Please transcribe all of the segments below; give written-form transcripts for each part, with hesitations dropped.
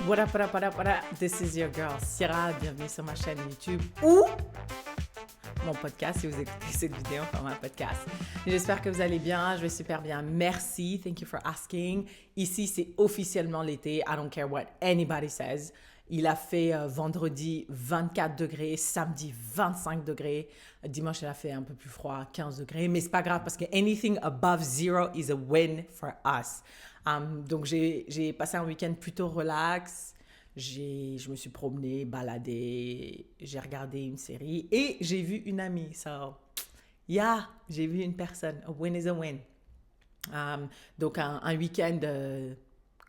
What up, what up, what up, what up? This is your girl, Syrah. Bienvenue sur ma chaîne YouTube ou mon podcast si vous écoutez cette vidéo en format podcast. J'espère que vous allez bien. Je vais super bien. Merci. Thank you for asking. Ici, c'est officiellement l'été. I don't care what anybody says. Il a fait vendredi 24 degrés, samedi 25 degrés. Dimanche, il a fait un peu plus froid, 15 degrés. Mais c'est pas grave parce que anything above zero is a win for us. Donc, j'ai passé un week-end plutôt relax. Je me suis promenée, baladée, j'ai regardé une série et j'ai vu une amie. So, yeah, j'ai vu une personne. A win is a win. Donc, un week-end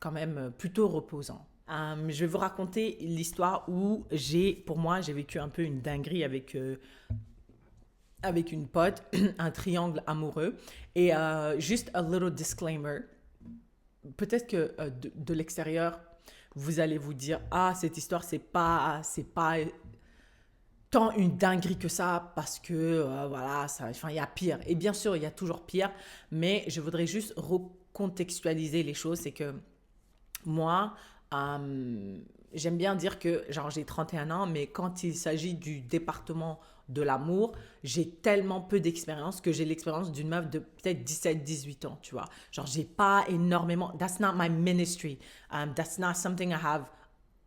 quand même plutôt reposant. Je vais vous raconter l'histoire où pour moi, j'ai vécu un peu une dinguerie avec une pote, un triangle amoureux. Et juste a little disclaimer. Peut-être que de l'extérieur, vous allez vous dire, ah, cette histoire, c'est pas tant une dinguerie que ça, parce que, voilà, il y a pire. Et bien sûr, il y a toujours pire, mais je voudrais juste recontextualiser les choses. C'est que moi, j'aime bien dire que, genre, j'ai 31 ans, mais quand il s'agit du département de l'amour, j'ai tellement peu d'expérience que j'ai l'expérience d'une meuf de peut-être 17-18 ans, tu vois. Genre, j'ai pas énormément... That's not my ministry. That's not something I have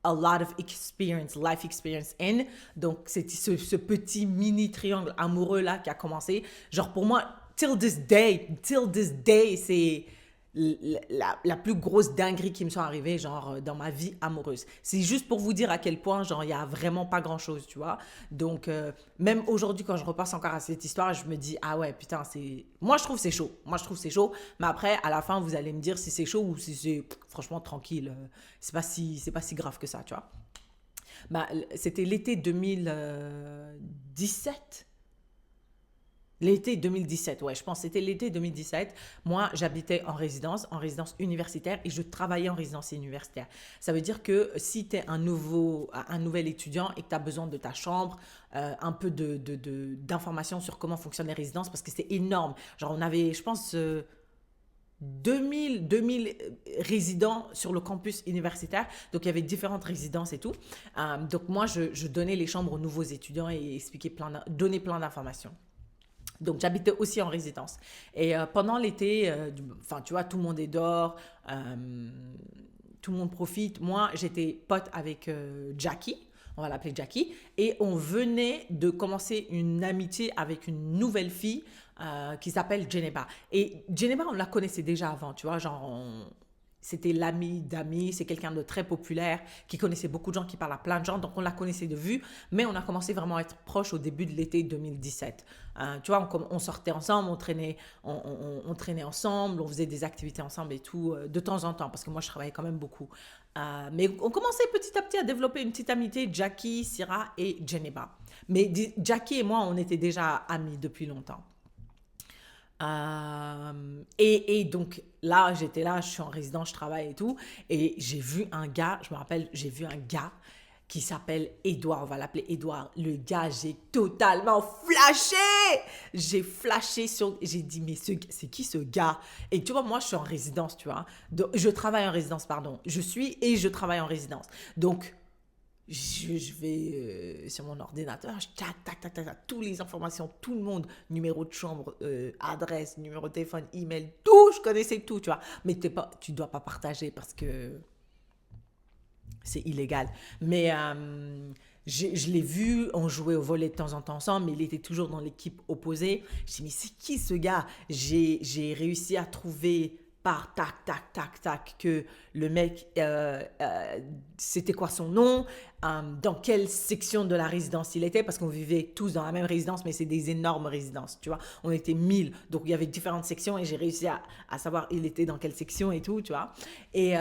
a lot of experience, life experience in. Donc, c'est ce petit mini triangle amoureux-là qui a commencé. Genre, pour moi, till this day, c'est... La plus grosse dinguerie qui me sont arrivées, genre, dans ma vie amoureuse. C'est juste pour vous dire à quel point, genre, il n'y a vraiment pas grand-chose, tu vois. Donc, même aujourd'hui, quand je repasse encore à cette histoire, je me dis, ah ouais, putain, c'est... Moi, je trouve que c'est chaud. Mais après, à la fin, vous allez me dire si c'est chaud ou si c'est, franchement, tranquille. C'est pas si grave que ça, tu vois. Bah, c'était l'été 2017. L'été 2017, ouais, je pense que c'était l'été 2017. Moi, j'habitais en résidence universitaire et je travaillais en résidence universitaire. Ça veut dire que si tu es un nouvel étudiant et que tu as besoin de ta chambre, un peu d'informations sur comment fonctionnent les résidences, parce que c'est énorme. Genre, on avait, je pense, 2000 résidents sur le campus universitaire. Donc, il y avait différentes résidences et tout. Donc, moi, je donnais les chambres aux nouveaux étudiants et donnais plein d'informations. Donc, j'habitais aussi en résidence. Et pendant l'été, tu vois, tout le monde est dehors, tout le monde profite. Moi, j'étais pote avec Jackie, on va l'appeler Jackie, et on venait de commencer une amitié avec une nouvelle fille qui s'appelle Geneba. Et Geneba, on la connaissait déjà avant, tu vois, genre, c'était l'ami d'amis, c'est quelqu'un de très populaire, qui connaissait beaucoup de gens, qui parle à plein de gens, donc on la connaissait de vue, mais on a commencé vraiment à être proches au début de l'été 2017. Tu vois, on sortait ensemble, on traînait ensemble, on faisait des activités ensemble et tout, de temps en temps, parce que moi je travaillais quand même beaucoup. Mais on commençait petit à petit à développer une petite amitié, Jackie, Syrah et Geneba. Mais Jackie et moi, on était déjà amis depuis longtemps. Et donc là, j'étais là, je suis en résidence, je travaille et tout. Et j'ai vu un gars, je me rappelle, j'ai vu un gars qui s'appelle Edouard, on va l'appeler Edouard. Le gars, j'ai totalement flashé. J'ai dit, mais c'est qui ce gars? Et tu vois, moi, je suis en résidence, tu vois. Donc, je travaille en résidence, pardon. Je travaille en résidence. Donc, je vais sur mon ordinateur, je tac, toutes les informations, tout le monde, numéro de chambre, adresse, numéro de téléphone, email, tout, je connaissais tout, tu vois. Mais tu dois pas partager parce que c'est illégal. Mais je l'ai vu, on jouait au volley de temps en temps ensemble, mais il était toujours dans l'équipe opposée. Je me suis dit, mais c'est qui ce gars? J'ai réussi à trouver par tac, que le mec, c'était quoi son nom, dans quelle section de la résidence il était, parce qu'on vivait tous dans la même résidence, mais c'est des énormes résidences, tu vois. On était 1000, donc il y avait différentes sections et j'ai réussi à savoir il était dans quelle section et tout, tu vois. Et...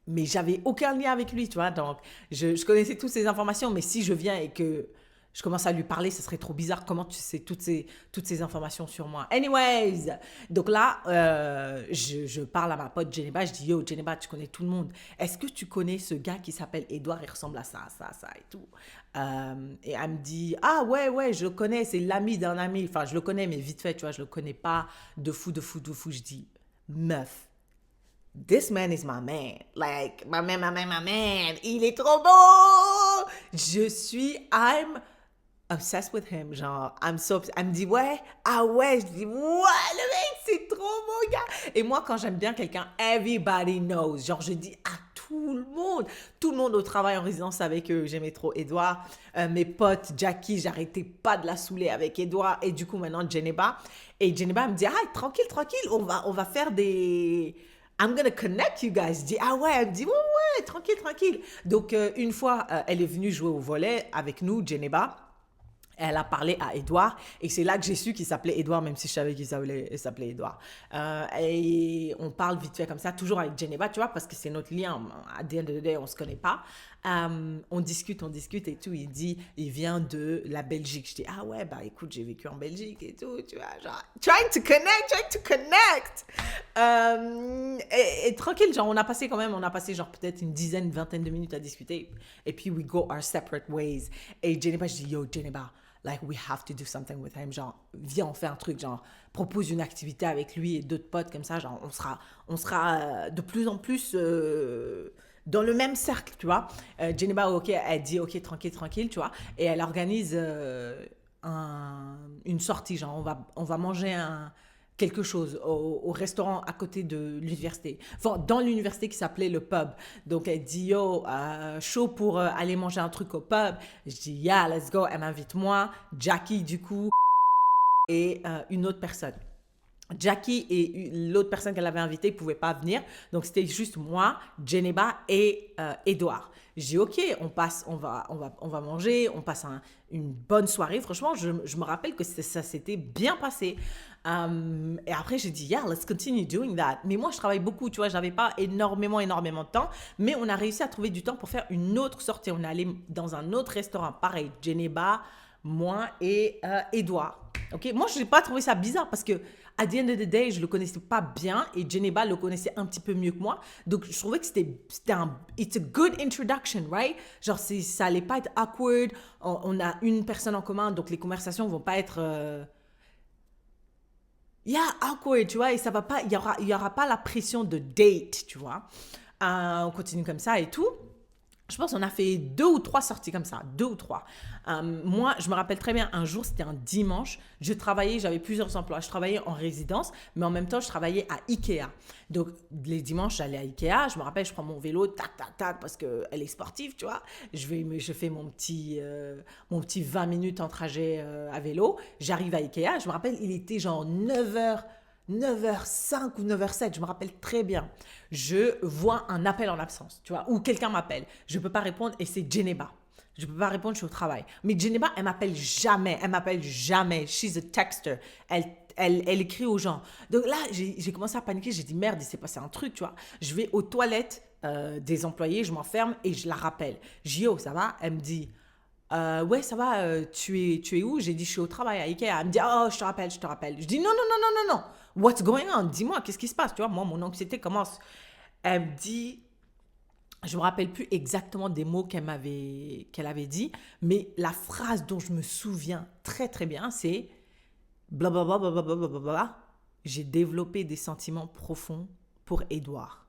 mais j'avais aucun lien avec lui, tu vois. Donc, je connaissais toutes ces informations, mais si je viens et que je commence à lui parler, ce serait trop bizarre. Comment tu sais toutes ces informations sur moi? Anyways, donc là, je parle à ma pote Geneba. Je dis, yo, Geneba, tu connais tout le monde. Est-ce que tu connais ce gars qui s'appelle Edouard? Il ressemble à ça et tout. Et elle me dit, ah ouais, je le connais. C'est l'ami d'un ami. Enfin, je le connais, mais vite fait, tu vois, je le connais pas de fou. Je dis, meuf, this man is my man. Like, my man, my man, my man. Il est trop beau. I'm obsessed with him. Genre, elle me dit, ouais, ah ouais. Je dis, ouais, le mec, c'est trop beau, gars. Et moi, quand j'aime bien quelqu'un, everybody knows. Genre, je dis à tout le monde. Tout le monde au travail, en résidence avec eux. J'aimais trop Edouard. Mes potes, Jackie, j'arrêtais pas de la saouler avec Edouard. Et du coup, maintenant, Geneba. Et Geneba me dit, ah, tranquille, tranquille. On va faire des... I'm gonna connect you guys. Je dis, ah ouais, elle me dit, ouais, ouais, tranquille, tranquille. Donc, une fois, elle est venue jouer au volley avec nous, Geneba. Elle a parlé à Edouard et c'est là que j'ai su qu'il s'appelait Edouard, même si je savais qu'il s'appelait Edouard. Et on parle vite fait comme ça, toujours avec Geneva, tu vois, parce que c'est notre lien. À the end of the day, on ne se connaît pas. On discute et tout. Il vient de la Belgique. Je dis, ah ouais, bah écoute, j'ai vécu en Belgique et tout, tu vois, genre, trying to connect. Et tranquille, genre, on a passé genre peut-être une vingtaine de minutes à discuter. Et puis, we go our separate ways. Et Geneva, je dis, yo, Geneva, like, we have to do something with him. Genre, viens, on fait un truc, genre, propose une activité avec lui et d'autres potes comme ça. Genre, on sera de plus en plus dans le même cercle, tu vois. Geneva, ok, elle dit, ok, tranquille, tu vois. Et elle organise une sortie, genre, on va manger quelque chose au restaurant à côté de l'université. Enfin, dans l'université qui s'appelait le pub. Donc, elle dit, yo, chaud pour aller manger un truc au pub. Je dis, yeah, let's go. Elle m'invite moi, Jackie, du coup, et une autre personne. Jackie et l'autre personne qu'elle avait invitée ne pouvaient pas venir. Donc, c'était juste moi, Geneba et Edouard. J'ai dit, OK, on va manger, on passe une bonne soirée. Franchement, je me rappelle que ça s'était bien passé. Et après, j'ai dit, yeah, let's continue doing that. Mais moi, je travaille beaucoup, tu vois, j'avais pas énormément de temps. Mais on a réussi à trouver du temps pour faire une autre sortie. On est allé dans un autre restaurant, pareil, Geneba, moi et Edouard. Ok, moi, je n'ai pas trouvé ça bizarre parce que, at the end of the day, je le connaissais pas bien et Geneba le connaissait un petit peu mieux que moi. Donc, je trouvais que c'était it's a good introduction, right? Genre, ça allait pas être awkward. On a une personne en commun, donc les conversations vont pas être, awkward, tu vois, et ça va pas, il y aura pas la pression de date, tu vois. On continue comme ça et tout. Je pense qu'on a fait 2 ou 3 sorties comme ça, 2 ou 3. Moi, je me rappelle très bien, un jour, c'était un dimanche, j'avais plusieurs emplois. Je travaillais en résidence, mais en même temps, je travaillais à Ikea. Donc, les dimanches, j'allais à Ikea. Je me rappelle, je prends mon vélo, tac, parce qu'elle est sportive, tu vois. Je fais mon petit 20 minutes en trajet à vélo. J'arrive à Ikea. Je me rappelle, il était genre 9h05 ou 9h07, je me rappelle très bien. Je vois un appel en absence, tu vois, ou quelqu'un m'appelle. Je ne peux pas répondre et c'est Geneba. Je ne peux pas répondre, je suis au travail. Mais Geneba, elle m'appelle jamais. She's a texter. Elle écrit aux gens. Donc là, j'ai commencé à paniquer. J'ai dit, merde, il s'est passé un truc, tu vois. Je vais aux toilettes des employés, je m'enferme et je la rappelle. Je dis, yo, ça va? Elle me dit, ouais, ça va, tu es où? J'ai dit, je suis au travail à Ikea. Elle me dit, oh, je te rappelle. Je dis, non. What's going on? Dis-moi, qu'est-ce qui se passe? Tu vois, moi, mon anxiété commence. Elle me dit, je me rappelle plus exactement des mots qu'elle avait dit, mais la phrase dont je me souviens très, très bien, c'est blablabla, blablabla, blablabla. J'ai développé des sentiments profonds pour Edouard.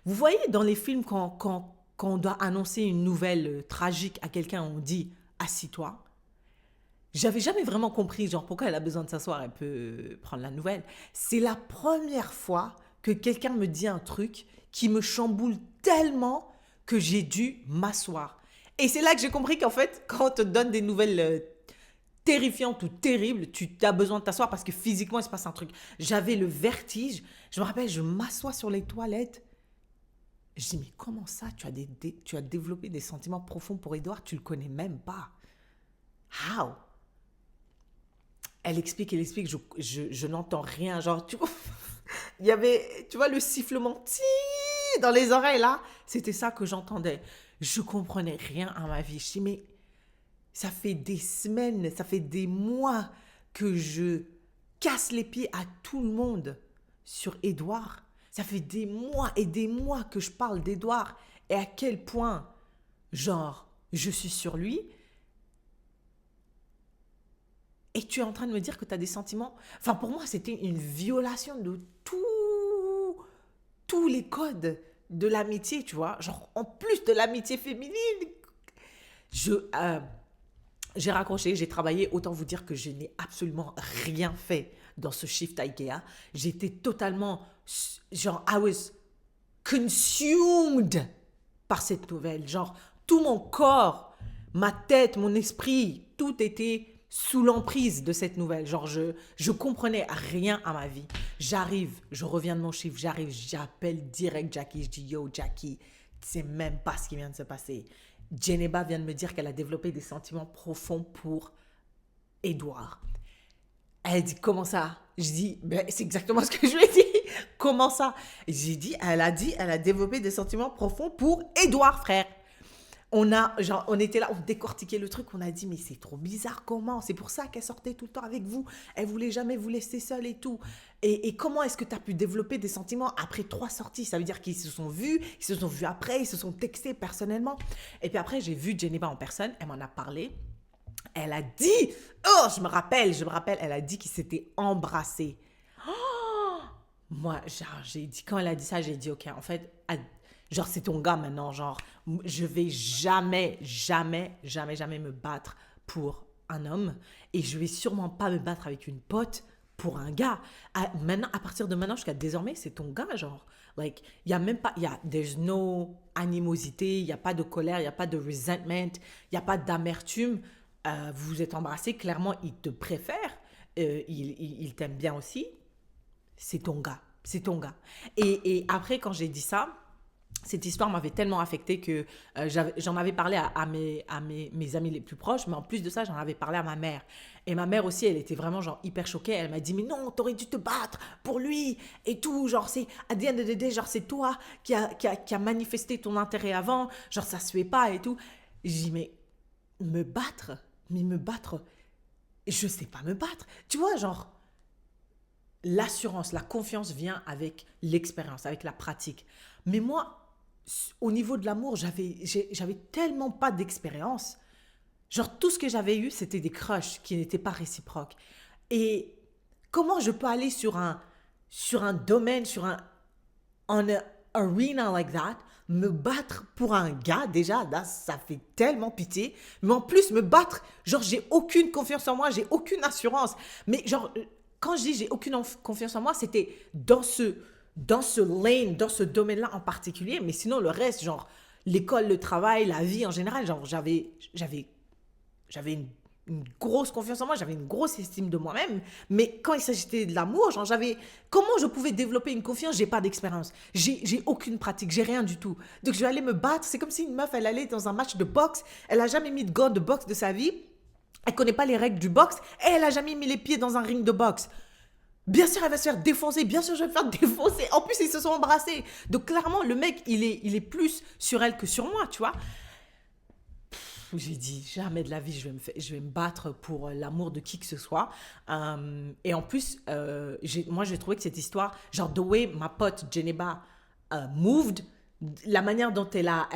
Vous voyez dans les films quand on doit annoncer une nouvelle tragique à quelqu'un, on dit assis-toi. J'avais jamais vraiment compris, genre, pourquoi elle a besoin de s'asseoir, elle peut prendre la nouvelle. C'est la première fois que quelqu'un me dit un truc qui me chamboule tellement que j'ai dû m'asseoir. Et c'est là que j'ai compris qu'en fait, quand on te donne des nouvelles terrifiantes ou terribles, tu as besoin de t'asseoir parce que physiquement, il se passe un truc. J'avais le vertige. Je me rappelle, je m'assois sur les toilettes. Je dis, mais comment ça, tu as développé des sentiments profonds pour Edouard, tu le connais même pas. How? Elle explique, je n'entends rien. Genre, il y avait, tu vois, le sifflement dans les oreilles, là. C'était ça que j'entendais. Je comprenais rien à ma vie. Je dis, mais ça fait des semaines, ça fait des mois que je casse les pieds à tout le monde sur Edouard. Ça fait des mois et des mois que je parle d'Edouard. Et à quel point, genre, je suis sur lui. Et tu es en train de me dire que tu as des sentiments. Enfin, pour moi, c'était une violation de tout tous les codes de l'amitié, tu vois. Genre, en plus de l'amitié féminine, je, euh, j'ai raccroché, j'ai travaillé. Autant vous dire que je n'ai absolument rien fait dans ce shift IKEA. J'étais totalement, genre, I was consumed par cette nouvelle. Genre, tout mon corps, ma tête, mon esprit, tout était sous l'emprise de cette nouvelle. Genre, je comprenais rien à ma vie. J'arrive, je reviens de mon chiffre, j'arrive, j'appelle direct Jackie. Je dis, yo, Jackie, tu sais même pas ce qui vient de se passer. Geneba vient de me dire qu'elle a développé des sentiments profonds pour Edouard. Elle dit, comment ça? Je dis, ben, c'est exactement ce que je lui ai dit. Comment ça? J'ai dit, elle a développé des sentiments profonds pour Edouard, frère. On était là, on décortiquait le truc, on a dit, mais c'est trop bizarre, comment? C'est pour ça qu'elle sortait tout le temps avec vous. Elle voulait jamais vous laisser seule et tout. Et comment est-ce que tu as pu développer des sentiments après 3 sorties? Ça veut dire qu'ils se sont vus, ils se sont vus après, ils se sont textés personnellement. Et puis après, j'ai vu Geneva en personne, elle m'en a parlé. Elle a dit, oh, je me rappelle, elle a dit qu'ils s'étaient embrassés. Moi, genre, j'ai dit, quand elle a dit ça, j'ai dit, ok, en fait, genre, c'est ton gars maintenant, genre, je vais jamais, jamais, jamais, jamais me battre pour un homme et je vais sûrement pas me battre avec une pote pour un gars. Maintenant, à partir de maintenant jusqu'à désormais, c'est ton gars, genre. Like, il y a même pas, there's no animosité, il y a pas de colère, il y a pas de resentment, il y a pas d'amertume. Vous vous êtes embrassés, clairement, il te préfère, il t'aime bien aussi. C'est ton gars, c'est ton gars. Et après, quand j'ai dit ça, cette histoire m'avait tellement affectée que j'en avais parlé à mes amis les plus proches, mais en plus de ça, j'en avais parlé à ma mère. Et ma mère aussi, elle était vraiment genre hyper choquée. Elle m'a dit, mais non, t'aurais dû te battre pour lui et tout. Genre, c'est, à the end of the day, genre, c'est toi qui a manifesté ton intérêt avant. Genre, ça se fait pas et tout. J'ai dit, mais me battre, je sais pas me battre. Tu vois, genre, l'assurance, la confiance vient avec l'expérience, avec la pratique. Mais moi, au niveau de l'amour, j'avais tellement pas d'expérience. Genre, tout ce que j'avais eu, c'était des crushs qui n'étaient pas réciproques. Et comment je peux aller sur un domaine, on a arena like that, me battre pour un gars, déjà, là, ça fait tellement pitié. Mais en plus, me battre, genre, j'ai aucune confiance en moi, j'ai aucune assurance. Mais genre, quand je dis j'ai aucune confiance en moi, c'était dans ce lane, dans ce domaine-là en particulier. Mais sinon, le reste, genre, l'école, le travail, la vie en général, genre, j'avais une grosse confiance en moi, j'avais une grosse estime de moi-même. Mais quand il s'agissait de l'amour, genre, comment je pouvais développer une confiance? J'ai pas d'expérience. J'ai aucune pratique, j'ai rien du tout. Donc, je vais aller me battre. C'est comme si une meuf, elle allait dans un match de boxe. Elle a jamais mis de gants de boxe de sa vie. Elle connaît pas les règles du boxe. Et elle a jamais mis les pieds dans un ring de boxe. Bien sûr, elle va se faire défoncer. Bien sûr, je vais me faire défoncer. En plus, ils se sont embrassés. Donc, clairement, le mec, il est plus sur elle que sur moi, tu vois. J'ai dit, jamais de la vie, je vais me battre pour l'amour de qui que ce soit. Et en plus, moi, j'ai trouvé que cette histoire, genre, the way ma pote Geneba moved, la manière dont elle a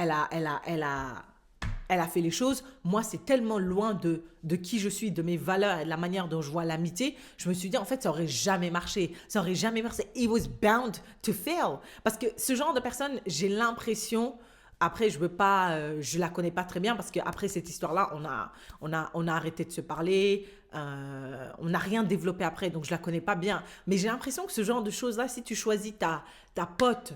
fait les choses, moi, c'est tellement loin de qui je suis, de mes valeurs et de la manière dont je vois l'amitié. Je me suis dit, en fait, ça aurait jamais marché. Ça aurait jamais marché. It was bound to fail. Parce que ce genre de personne, j'ai l'impression... Après, je la connais pas très bien parce qu'après cette histoire-là, on a arrêté de se parler, on n'a rien développé après, donc je la connais pas bien. Mais j'ai l'impression que ce genre de choses-là, si tu choisis ta pote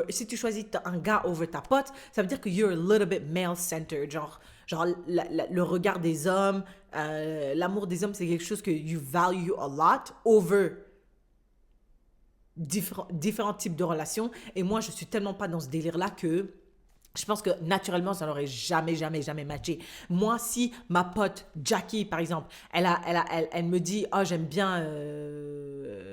si tu choisis un gars over ta pote, ça veut dire que you're a little bit male-centered, genre le regard des hommes, l'amour des hommes, c'est quelque chose que you value a lot over différents types de relations. Et moi, je suis tellement pas dans ce délire-là que je pense que naturellement, ça n'aurait jamais, jamais, jamais matché. Moi, si ma pote Jackie, par exemple, elle me dit « Oh, j'aime bien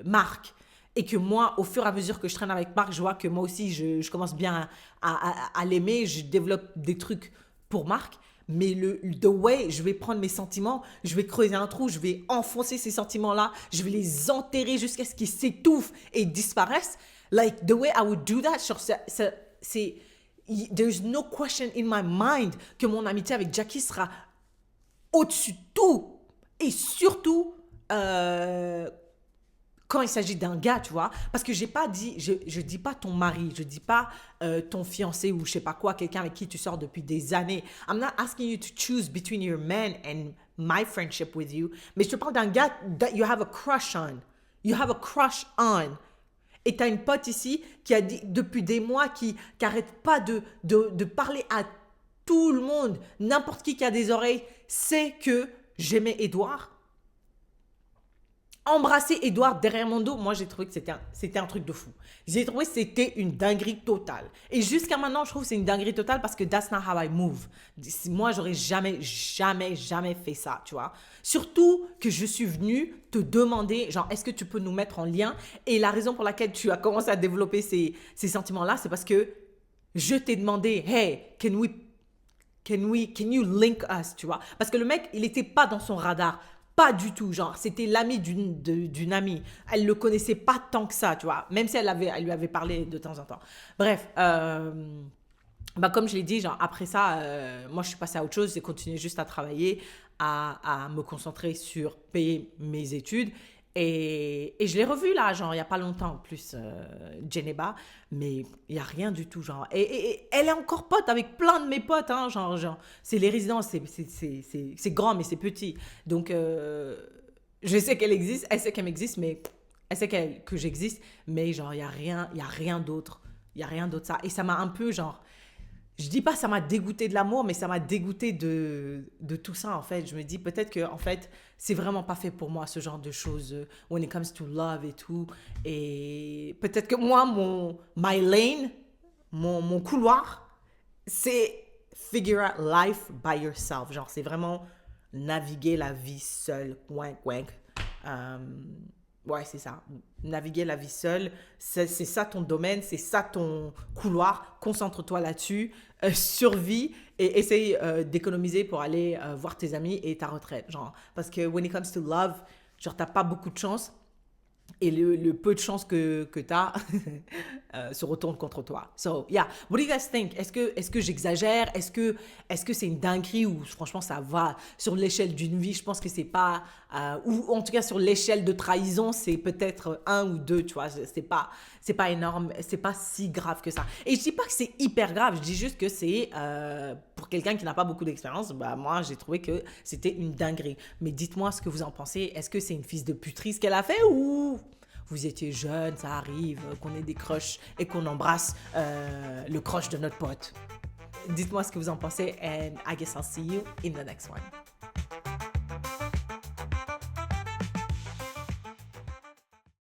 Marc », et que moi, au fur et à mesure que je traîne avec Marc, je vois que moi aussi, je commence bien à l'aimer, je développe des trucs pour Marc, mais the way, je vais prendre mes sentiments, je vais creuser un trou, je vais enfoncer ces sentiments-là, je vais les enterrer jusqu'à ce qu'ils s'étouffent et disparaissent. Like, the way I would do that, c'est there's no question in my mind que mon amitié avec Jackie sera au-dessus de tout et surtout quand il s'agit d'un gars, tu vois. Parce que j'ai pas dit, je dis pas ton mari, je dis pas ton fiancé ou je sais pas quoi, quelqu'un avec qui tu sors depuis des années. I'm not asking you to choose between your man and my friendship with you. Mais je te parle d'un gars that you have a crush on. You have a crush on. Et tu as une pote ici qui a dit depuis des mois, qui n'arrête pas de parler à tout le monde, n'importe qui a des oreilles, sait que j'aimais Edouard. Embrasser Edouard derrière mon dos, moi j'ai trouvé que c'était un truc de fou. J'ai trouvé que c'était une dinguerie totale. Et jusqu'à maintenant, je trouve que c'est une dinguerie totale parce que that's not how I move. Moi, j'aurais jamais fait ça, tu vois. Surtout que je suis venue te demander, genre, est-ce que tu peux nous mettre en lien? Et la raison pour laquelle tu as commencé à développer ces sentiments-là, c'est parce que je t'ai demandé, hey, can you link us, tu vois? Parce que le mec, il n'était pas dans son radar. Pas du tout, genre, c'était l'ami d'une amie. Elle le connaissait pas tant que ça, tu vois, même si elle lui avait parlé de temps en temps. Bref, bah comme je l'ai dit, genre, après ça, moi, je suis passée à autre chose. J'ai continué juste à travailler, à me concentrer sur payer mes études. Et je l'ai revu là, genre, il n'y a pas longtemps en plus, Geneba, mais il n'y a rien du tout, genre. Et elle est encore pote avec plein de mes potes, hein, genre c'est les résidences, c'est grand, mais c'est petit. Donc, je sais qu'elle existe, elle sait qu'elle m'existe, mais elle sait que j'existe, mais genre, il y a rien d'autre. Il y a rien d'autre ça. Et ça m'a un peu, genre, je dis pas ça m'a dégoûté de l'amour, mais ça m'a dégoûté de tout ça, en fait. Je me dis peut-être que, en fait, c'est vraiment pas fait pour moi, ce genre de choses, when it comes to love et tout. Et peut-être que moi, my lane, mon couloir, c'est figure out life by yourself. Genre, c'est vraiment naviguer la vie seule. Wank, wank. Ouais, c'est ça. Naviguer la vie seule, c'est ça ton domaine, c'est ça ton couloir. Concentre-toi là-dessus, survis et essaye d'économiser pour aller voir tes amis et ta retraite. Genre, parce que when it comes to love, genre, t'as pas beaucoup de chance. Et le peu de chance que tu as se retourne contre toi. So, yeah. What do you guys think? Est-ce que j'exagère? Est-ce que c'est une dinguerie ou franchement ça va? Sur l'échelle d'une vie, je pense que c'est pas... ou en tout cas sur l'échelle de trahison, c'est peut-être un ou deux, tu vois. C'est pas énorme, c'est pas si grave que ça. Et je dis pas que c'est hyper grave, je dis juste que c'est... pour quelqu'un qui n'a pas beaucoup d'expérience, bah moi j'ai trouvé que c'était une dinguerie. Mais dites-moi ce que vous en pensez. Est-ce que c'est une fils de puterie ce qu'elle a fait ou vous étiez jeune, ça arrive, qu'on ait des crushs et qu'on embrasse le crush de notre pote? Dites-moi ce que vous en pensez and I guess I'll see you in the next one.